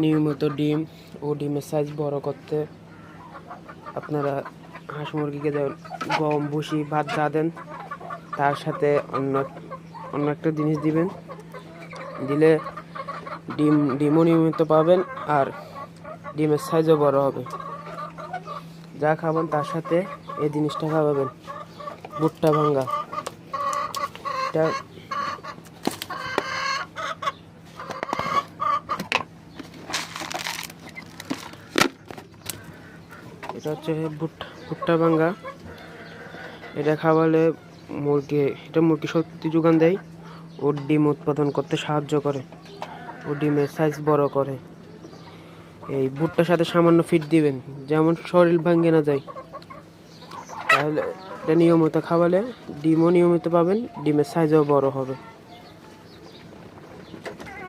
নিয়মিত ডিম ও ডিমের সাইজ বড় করতে আপনারা হাঁস মুরগিকে গম ভুসি ভাত যা দেন তার সাথে অন্য একটা জিনিস দিবেন, দিলে ডিমও নিয়মিত পাবেন আর ডিমের সাইজও বড় হবে। যা খাবেন তার সাথে এই জিনিসটা খাওয়াবেন, ভুট্টা ভাঙ্গা। এটা হচ্ছে ভুট্টা ভাঙ্গা। এটা খাওয়ালে মুরগি শক্তি যোগান দেয় ও ডিম উৎপাদন করতে সাহায্য করে ও ডিমের সাইজ বড় করে। এই ভুট্টার সাথে সামান্য ফিট দিবেন, যেমন শরীর ভাঙ্গে না যায়। তাহলে এটা নিয়মিত খাওয়ালে ডিমও নিয়মিত পাবেন, ডিমের সাইজও বড় হবে।